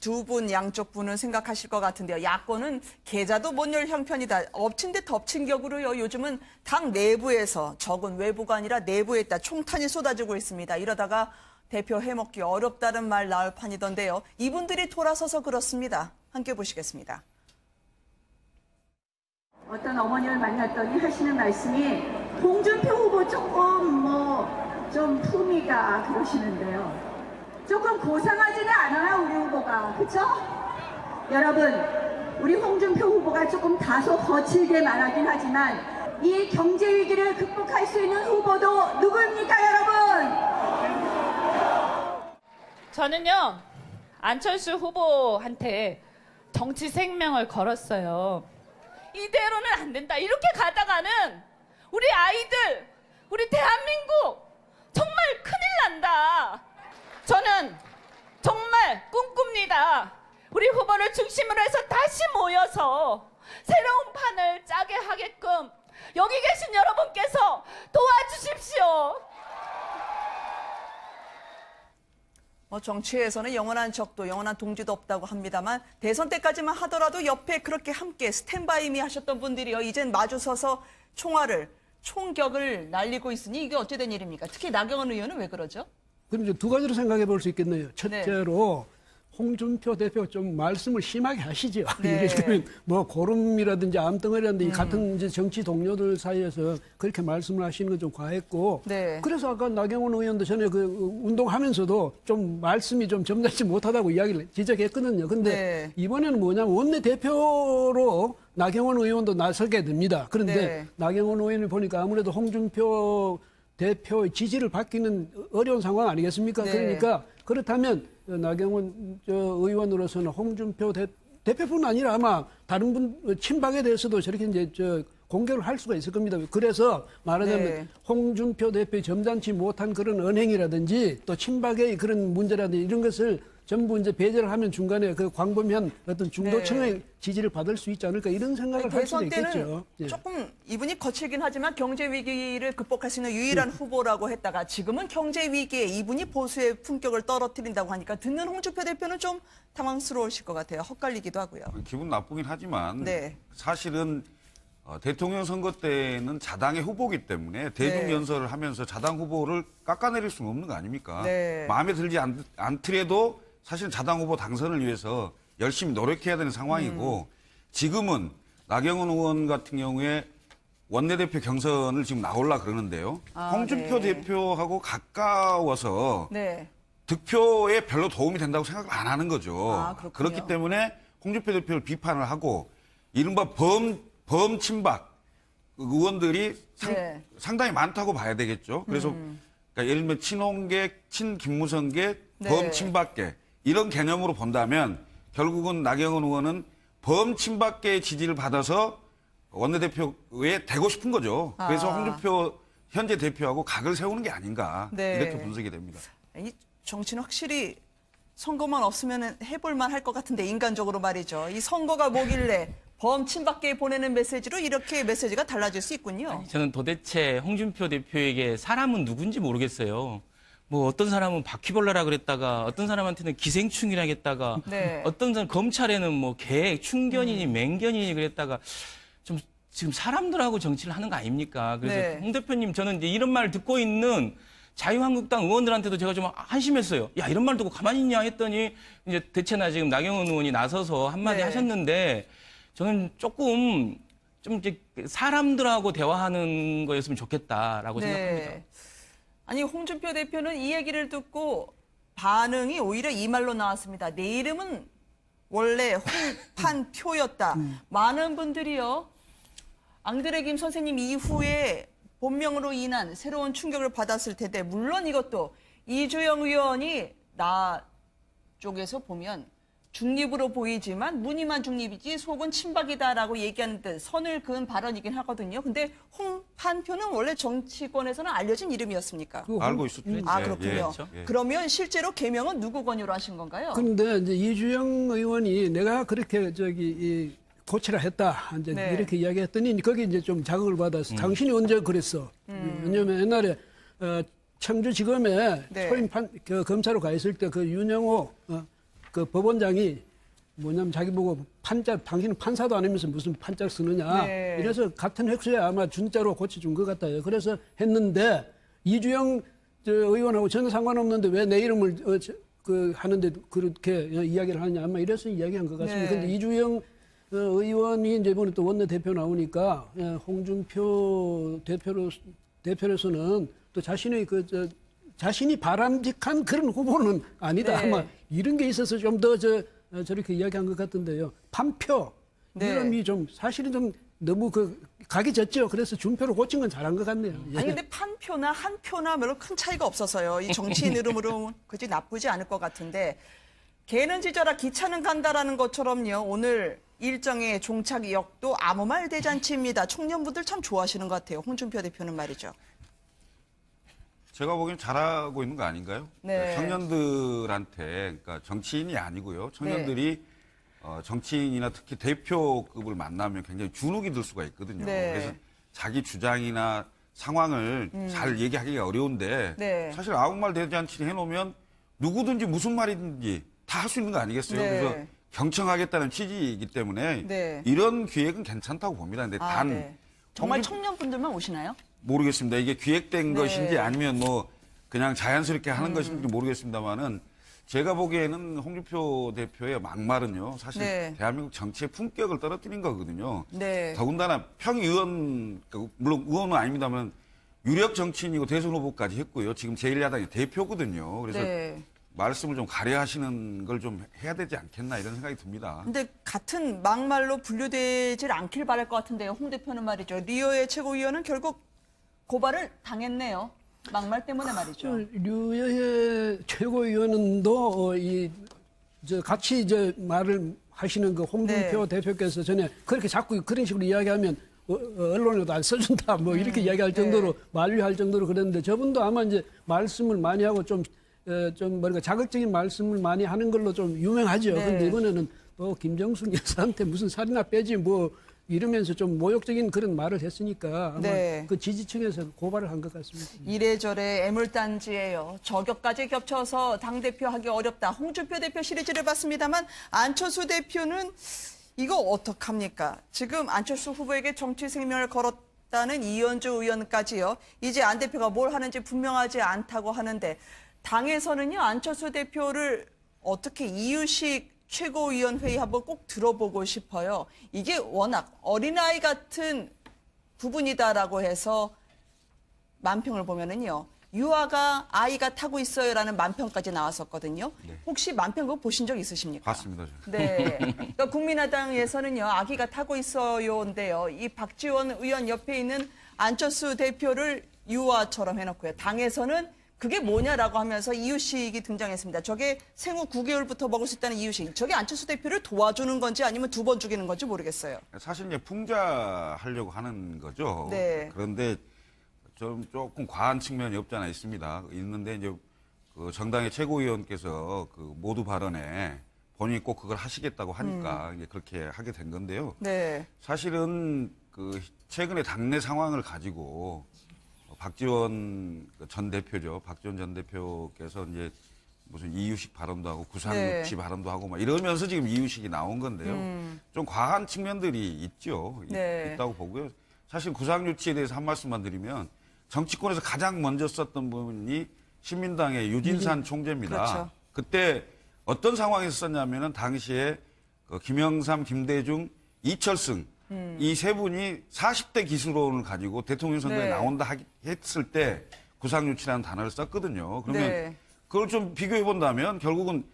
두 분 양쪽 분은 생각하실 것 같은데요. 야권은 계좌도 못 열 형편이다. 엎친 데 덮친 격으로요. 요즘은 당 내부에서 적은 외부가 아니라 내부에 있다. 총탄이 쏟아지고 있습니다. 이러다가 대표 해먹기 어렵다는 말 나올 판이던데요. 이분들이 돌아서서 그렇습니다. 함께 보시겠습니다. 어떤 어머님을 만났더니 하시는 말씀이 홍준표 후보 조금 좀 품위가 그러시는데요. 조금 고상하지는 않아요, 우리 후보가. 그쵸? 여러분, 우리 홍준표 후보가 조금 다소 거칠게 말하긴 하지만 이 경제 위기를 극복할 수 있는 후보도 누구입니까, 여러분? 저는요, 안철수 후보한테 정치 생명을 걸었어요. 이대로는 안 된다. 이렇게 가다가는 우리 아이들, 우리 대한민국 정말 큰일 난다. 저는 정말 꿈꿉니다. 우리 후보를 중심으로 해서 다시 모여서 새로운 판을 짜게 하게끔 여기 계신 여러분께서 도와주십시오. 정치에서는 영원한 적도 영원한 동지도 없다고 합니다만 대선 때까지만 하더라도 옆에 그렇게 함께 스탠바이미 하셨던 분들이요. 이젠 마주서서 총격을 날리고 있으니 이게 어찌 된 일입니까? 특히 나경원 의원은 왜 그러죠? 그럼 이제 두 가지로 생각해 볼 수 있겠네요. 첫째로 홍준표 대표 좀 말씀을 심하게 하시죠. 네. 예를 들면 뭐 고름이라든지 암덩어리라든지 같은 이제 정치 동료들 사이에서 그렇게 말씀을 하시는 건 좀 과했고. 네. 그래서 아까 나경원 의원도 전에 그 운동하면서도 좀 말씀이 좀 점잖지 못하다고 이야기를 지적했거든요. 근데 네. 이번에는 뭐냐면 원내대표로 나경원 의원도 나서게 됩니다. 그런데 네. 나경원 의원을 보니까 아무래도 홍준표 대표의 지지를 받기는 어려운 상황 아니겠습니까? 네. 그러니까 그렇다면 나경원 의원으로서는 홍준표 대표뿐 아니라 아마 다른 분 친박에 대해서도 저렇게 이제 공격을 할 수가 있을 겁니다. 그래서 말하자면 네. 홍준표 대표의 점잖지 못한 그런 언행이라든지 또 친박의 그런 문제라든지 이런 것을 전부 이제 배제를 하면 중간에 그 광범위한 어떤 중도층의 네. 지지를 받을 수 있지 않을까 이런 생각을 할 수도 대선 때는 있겠죠. 예. 조금 이분이 거칠긴 하지만 경제 위기를 극복할 수 있는 유일한 후보라고 했다가 지금은 경제 위기에 이분이 보수의 품격을 떨어뜨린다고 하니까 듣는 홍준표 대표는 좀 당황스러우실 것 같아요. 헛갈리기도 하고요. 기분 나쁘긴 하지만 네. 사실은 대통령 선거 때는 자당의 후보기 때문에 대중연설을 하면서 자당 후보를 깎아내릴 수는 없는 거 아닙니까? 네. 마음에 들지 않더라도 사실은 자당 후보 당선을 위해서 열심히 노력해야 되는 상황이고 지금은 나경원 의원 같은 경우에 원내대표 경선을 지금 나올라 그러는데요. 홍준표 네. 대표하고 가까워서 네. 득표에 별로 도움이 된다고 생각을 안 하는 거죠. 그렇군요. 그렇기 때문에 홍준표 대표를 비판을 하고 이른바 범친박 의원들이 네. 상당히 많다고 봐야 되겠죠. 그래서 그러니까 예를 들면 친홍계, 친김무성계, 네. 범친박계 이런 개념으로 본다면 결국은 나경원 의원은 범친박계의 지지를 받아서 원내대표에 되고 싶은 거죠. 그래서 홍준표 현재 대표하고 각을 세우는 게 아닌가 네. 이렇게 분석이 됩니다. 이 정치는 확실히 선거만 없으면 해볼만 할 것 같은데 인간적으로 말이죠. 이 선거가 뭐길래 범친박계에 보내는 메시지로 이렇게 메시지가 달라질 수 있군요. 저는 도대체 홍준표 대표에게 사람은 누군지 모르겠어요. 뭐 어떤 사람은 바퀴벌레라 그랬다가 어떤 사람한테는 기생충이라 했다가 네. 어떤 사람 검찰에는 뭐 개, 충견이니 맹견이니 그랬다가 좀 지금 사람들하고 정치를 하는 거 아닙니까? 그래서 네. 홍 대표님 저는 이제 이런 말 듣고 있는 자유한국당 의원들한테도 제가 좀 한심했어요. 야, 이런 말 듣고 가만히 있냐 했더니 이제 대체나 지금 나경원 의원이 나서서 한마디 네. 하셨는데 저는 조금 좀 이제 사람들하고 대화하는 거였으면 좋겠다라고 생각합니다. 아니 홍준표 대표는 이 얘기를 듣고 반응이 오히려 이 말로 나왔습니다. 내 이름은 원래 홍판표였다. 많은 분들이요. 앙드레 김 선생님 이후에 본명으로 인한 새로운 충격을 받았을 텐데 물론 이것도 이주영 의원이 나 쪽에서 보면 중립으로 보이지만 무늬만 중립이지 속은 친박이다라고 얘기하는 듯 선을 그은 발언이긴 하거든요. 근데 홍판표는 원래 정치권에서는 알려진 이름이었습니까? 알고 있었죠. 그렇군요. 예. 그러면 실제로 개명은 누구 권유로 하신 건가요? 그런데 이제 이주영 의원이 내가 그렇게 고치라 했다. 이제 네. 이렇게 이야기했더니 거기 이제 좀 자극을 받아서 당신이 언제 그랬어? 왜냐면 옛날에 청주지검에 네. 초임 검사로 가 있을 때 그 윤영호 그 법원장이 뭐냐면 자기 보고 당신은 판사도 아니면서 무슨 판자를 쓰느냐. 네. 이래서 같은 획수에 아마 준자로 고쳐준 것 같아요. 그래서 했는데 이주영 의원하고 전혀 상관없는데 왜 내 이름을 하는데 그렇게 이야기를 하느냐. 아마 이래서 이야기한 것 같습니다. 네. 그런데 이주영 의원이 이제 이번에 또 원내대표 나오니까 홍준표 대표로서는 또 자신의 자신이 바람직한 그런 후보는 아니다. 네. 아마 이런 게 있어서 좀 더 저렇게 이야기한 것 같은데요. 판표 네. 이름이 좀 사실은 좀 너무 각이 졌죠. 그래서 준표로 고친 건 잘한 것 같네요. 예. 아니 근데 판표나 한 표나 별로 큰 차이가 없어서요. 이 정치인 이름으로 그지 나쁘지 않을 것 같은데 개는 짖어라 기차는 간다라는 것처럼요. 오늘 일정의 종착역도 아무 말 대잔치입니다. 청년분들 참 좋아하시는 것 같아요. 홍준표 대표는 말이죠. 제가 보기엔 잘하고 있는 거 아닌가요? 네. 청년들한테, 그러니까 정치인이 아니고요. 청년들이 정치인이나 특히 대표급을 만나면 굉장히 주눅이 들 수가 있거든요. 네. 그래서 자기 주장이나 상황을 잘 얘기하기가 어려운데 네. 사실 아무 말 대잔치 해놓으면 누구든지 무슨 말이든지 다 할 수 있는 거 아니겠어요? 네. 그래서 경청하겠다는 취지이기 때문에 네. 이런 기획은 괜찮다고 봅니다. 근데 단 네. 정말 청년분들만 오시나요? 모르겠습니다. 이게 기획된 네. 것인지 아니면 뭐 그냥 자연스럽게 하는 것인지 모르겠습니다만은 제가 보기에는 홍준표 대표의 막말은요. 사실 네. 대한민국 정치의 품격을 떨어뜨린 거거든요. 네. 더군다나 평의원, 물론 의원은 아닙니다만 유력 정치인이고 대선 후보까지 했고요. 지금 제1야당의 대표거든요. 그래서 네. 말씀을 좀 가려하시는 걸 좀 해야 되지 않겠나 이런 생각이 듭니다. 근데 같은 막말로 분류되질 않길 바랄 것 같은데요. 홍 대표는 말이죠. 리오의 최고위원은 결국 고발을 당했네요. 막말 때문에 말이죠. 류여의 최고위원도 같이 말을 하시는 그 홍준표 대표께서 전에 그렇게 자꾸 그런 식으로 이야기하면 언론에도 안 써준다 뭐 이렇게 이야기할 정도로 만류할 정도로 그랬는데 저분도 아마 이제 말씀을 많이 하고 좀 뭐랄까 자극적인 말씀을 많이 하는 걸로 좀 유명하죠. 네. 그런데 이번에는 또 김정숙 여사한테 무슨 살이나 빼지 뭐 이러면서 좀 모욕적인 그런 말을 했으니까 아마 네. 그 지지층에서 고발을 한 것 같습니다. 이래저래 애물단지예요. 저격까지 겹쳐서 당대표 하기 어렵다. 홍준표 대표 시리즈를 봤습니다만 안철수 대표는 이거 어떡합니까? 지금 안철수 후보에게 정치 생명을 걸었다는 이현주 의원까지요. 이제 안 대표가 뭘 하는지 분명하지 않다고 하는데 당에서는요. 안철수 대표를 어떻게 이유식 최고위원회의 한번 꼭 들어보고 싶어요. 이게 워낙 어린아이 같은 부분이다라고 해서 만평을 보면은요. 유아가 아이가 타고 있어요라는 만평까지 나왔었거든요. 네. 혹시 만평 그거 보신 적 있으십니까? 봤습니다. 네. 그러니까 국민의당에서는요. 아기가 타고 있어요인데요. 이 박지원 의원 옆에 있는 안철수 대표를 유아처럼 해놓고요. 당에서는 그게 뭐냐라고 하면서 이유식이 등장했습니다. 저게 생후 9개월부터 먹을 수 있다는 이유식. 저게 안철수 대표를 도와주는 건지 아니면 두 번 죽이는 건지 모르겠어요. 사실 이제 풍자하려고 하는 거죠. 네. 그런데 좀 조금 과한 측면이 없지 않아 있습니다. 있는데 이제 그 정당의 최고위원께서 그 모두 발언에 본인이 꼭 그걸 하시겠다고 하니까 이제 그렇게 하게 된 건데요. 네. 사실은 그 최근의 당내 상황을 가지고 박지원 전 대표죠. 박지원 전 대표께서 이제 무슨 이유식 발언도 하고 구상유치 발언도 하고 막 이러면서 지금 이유식이 나온 건데요. 좀 과한 측면들이 있죠. 네. 있다고 보고요. 사실 구상유치에 대해서 한 말씀만 드리면 정치권에서 가장 먼저 썼던 분이 신민당의 유진산 총재입니다. 그렇죠. 그때 어떤 상황에서 썼냐면은 당시에 그 김영삼, 김대중, 이철승 이 세 분이 40대 기수론을 가지고 대통령 선거에 네. 나온다 했을 때 구상유치라는 단어를 썼거든요. 그러면 네. 그걸 좀 비교해 본다면 결국은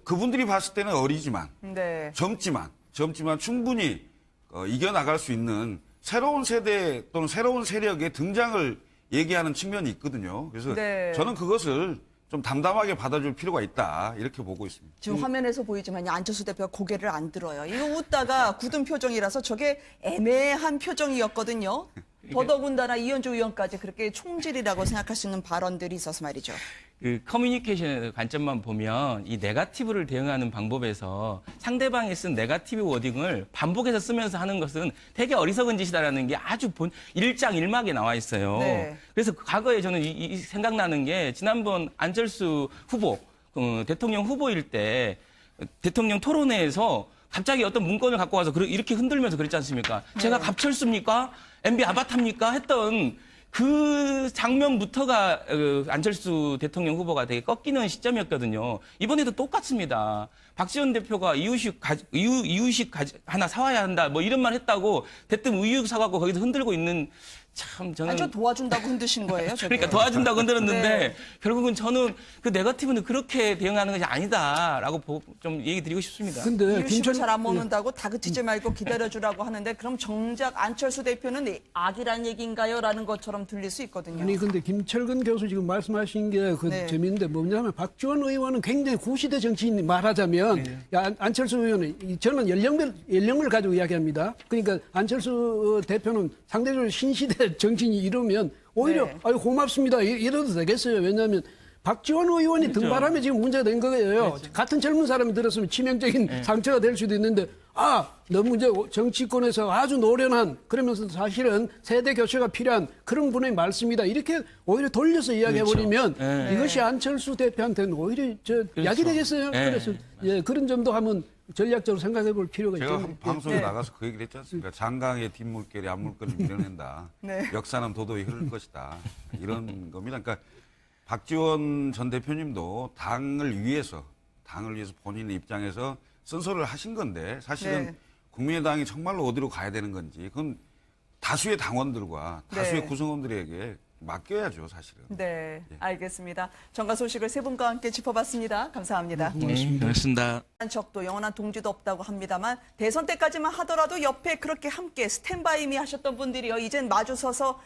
그분들이 봤을 때는 어리지만 네. 젊지만 충분히 이겨나갈 수 있는 새로운 세대 또는 새로운 세력의 등장을 얘기하는 측면이 있거든요. 그래서 네. 저는 그것을 좀 담담하게 받아줄 필요가 있다 이렇게 보고 있습니다. 지금 화면에서 보이지만 안철수 대표가 고개를 안 들어요. 이거 웃다가 굳은 표정이라서 저게 애매한 표정이었거든요. 더더군다나 이현주 의원까지 그렇게 총질이라고 생각할 수 있는 발언들이 있어서 말이죠. 그 커뮤니케이션의 관점만 보면 이 네거티브를 대응하는 방법에서 상대방이 쓴 네거티브 워딩을 반복해서 쓰면서 하는 것은 되게 어리석은 짓이다라는 게 아주 일장일막에 나와 있어요. 네. 그래서 과거에 저는 생각나는 게 지난번 안철수 후보 대통령 후보일 때 대통령 토론회에서 갑자기 어떤 문건을 갖고 와서 이렇게 흔들면서 그랬지 않습니까? 제가 갑철수입니까? MB 아바타입니까? 했던 그 장면부터가 안철수 대통령 후보가 되게 꺾이는 시점이었거든요. 이번에도 똑같습니다. 박지원 대표가 이유식 하나 사와야 한다, 뭐 이런 말 했다고 대뜸 우유 사갖고 거기서 흔들고 있는 참 저는. 아니, 저 도와준다고 흔드신 거예요, 저게. 그러니까 도와준다고 흔들었는데 네. 결국은 저는 그 네거티브는 그렇게 대응하는 것이 아니다라고 좀 얘기 드리고 싶습니다. 근데 이유식을 잘 안 먹는다고 다그치지 말고 기다려주라고 하는데 그럼 정작 안철수 대표는 악이란 얘기인가요? 라는 것처럼 들릴 수 있거든요. 아니 근데 김철근 교수 지금 말씀하신 게 그 네. 재미있는데 뭐냐면 박지원 의원은 굉장히 구시대 정치인 말하자면 안철수 의원은 저는 연령을 가지고 이야기합니다. 그러니까 안철수 대표는 상대적으로 신시대 정치인이 이러면 오히려 네. 아유 고맙습니다 이래도 되겠어요. 왜냐하면 박지원 의원이 그렇죠. 등발하면 지금 문제가 된 거예요. 같은 젊은 사람이 들었으면 치명적인 상처가 될 수도 있는데 너무 이제 정치권에서 아주 노련한 그러면서 사실은 세대 교체가 필요한 그런 분의 말씀이다. 이렇게 오히려 돌려서 이야기해버리면 그렇죠. 이것이 안철수 대표한테는 오히려 약이 되겠어요. 네. 그래서 그런 점도 한번 전략적으로 생각해 볼 필요가 제가 있죠. 한 방송에 나가서 그 얘기를 했지 않습니까? 장강의 뒷물결이 앞물결을 밀어낸다. 네. 역사는 도도히 흐를 것이다. 이런 겁니다. 그러니까 박지원 전 대표님도 당을 위해서 본인의 입장에서 쓴소리를 하신 건데 사실은 네. 국민의당이 정말로 어디로 가야 되는 건지 그건 다수의 당원들과 다수의 네. 구성원들에게 맡겨야죠, 사실은. 네, 알겠습니다. 정가 소식을 세 분과 함께 짚어봤습니다. 감사합니다. 네, 고맙습니다. 적도 영원한 동지도 없다고 합니다만 대선 때까지만 하더라도 옆에 그렇게 함께 스탠바이미 하셨던 분들이요. 이젠 마주서서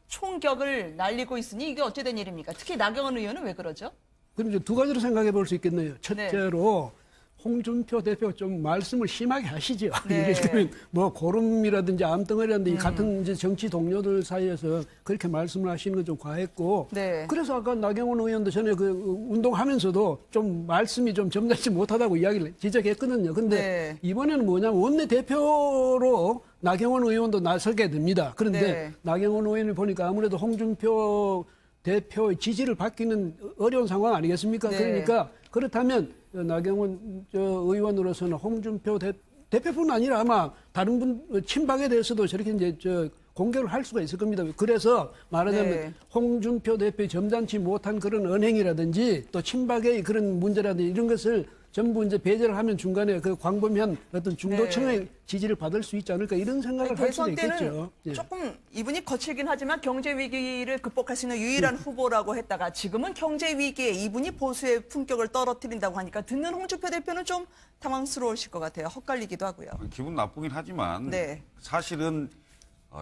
총격을 날리고 있으니 이게 어찌된 일입니까? 특히 나경원 의원은 왜 그러죠? 그럼 이제 두 가지로 생각해 볼 수 있겠네요. 첫째로 홍준표 대표 좀 말씀을 심하게 하시죠. 네. 예를 들면 뭐 고름이라든지 암덩어리라든지 같은 이제 정치 동료들 사이에서 그렇게 말씀을 하시는 건 좀 과했고. 네. 그래서 아까 나경원 의원도 전에 그 운동하면서도 좀 말씀이 좀 점잖지 못하다고 이야기를 지적했거든요. 근데 네. 이번에는 뭐냐면 원내대표로 나경원 의원도 나서게 됩니다. 그런데 네. 나경원 의원을 보니까 아무래도 홍준표 대표의 지지를 받기는 어려운 상황 아니겠습니까? 네. 그러니까 그렇다면 나경원 의원으로서는 홍준표 대표뿐 아니라 아마 다른 분 친박에 대해서도 저렇게 이제 공격을 할 수가 있을 겁니다. 그래서 말하자면 네. 홍준표 대표의 점잖지 못한 그런 언행이라든지 또 친박의 그런 문제라든지 이런 것을 전부 이제 배제를 하면 중간에 그 광범위한 어떤 중도층의 지지를 받을 수 있지 않을까 이런 생각을 할 수도 대선 때는 있겠죠. 예. 조금 이분이 거칠긴 하지만 경제 위기를 극복할 수 있는 유일한 후보라고 했다가 지금은 경제 위기에 이분이 보수의 품격을 떨어뜨린다고 하니까 듣는 홍준표 대표는 좀 당황스러우실 것 같아요. 헛갈리기도 하고요. 기분 나쁘긴 하지만 네. 사실은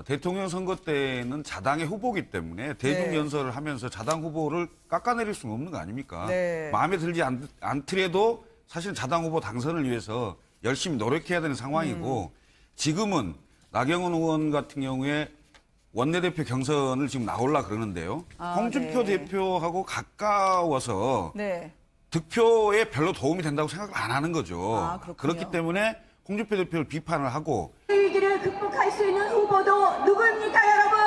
대통령 선거 때는 자당의 후보이기 때문에 대중 연설을 하면서 자당 후보를 깎아내릴 수는 없는 거 아닙니까? 네. 마음에 들지 않더라도 사실은 자당 후보 당선을 위해서 열심히 노력해야 되는 상황이고 지금은 나경원 의원 같은 경우에 원내대표 경선을 지금 나올라 그러는데요. 홍준표 네. 대표하고 가까워서 네. 득표에 별로 도움이 된다고 생각을 안 하는 거죠. 그렇군요. 그렇기 때문에 홍준표 대표를 비판을 하고 위기를 극복할 수 있는 후보도 누구입니까, 여러분?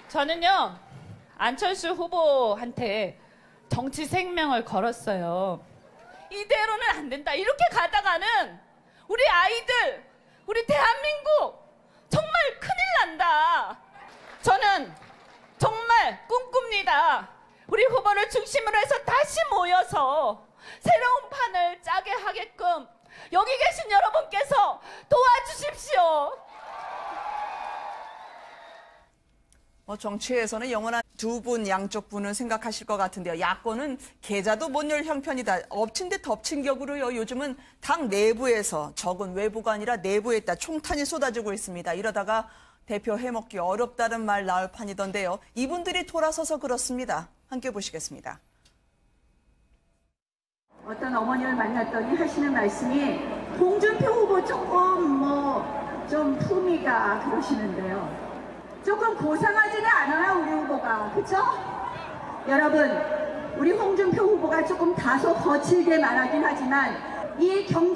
저는요, 안철수 후보한테 정치 생명을 걸었어요. 이대로는 안 된다. 이렇게 가다가는 우리 아이들, 우리 대한민국 정말 큰일 난다. 저는 정말 꿈꿉니다. 우리 후보를 중심으로 해서 다시 모여서 새로운 판을 짜게 하게끔 여기 계신 여러분께서 도와주십시오. 정치에서는 영원한 두 분 양쪽 분은 생각하실 것 같은데요. 야권은 계좌도 못 열 형편이다. 엎친 데 덮친 격으로요. 요즘은 당 내부에서 적은 외부가 아니라 내부에다 총탄이 쏟아지고 있습니다. 이러다가 대표 해먹기 어렵다는 말 나올 판이던데요. 이분들이 돌아서서 그렇습니다. 함께 보시겠습니다. 어떤 어머니를 만났더니 하시는 말씀이 홍준표 후보 조금 좀 품위가 그러시는데요. 조금 고상하지는 않아요, 우리 후보가. 그쵸? 여러분, 우리 홍준표 후보가 조금 다소 거칠게 말하긴 하지만 이 경제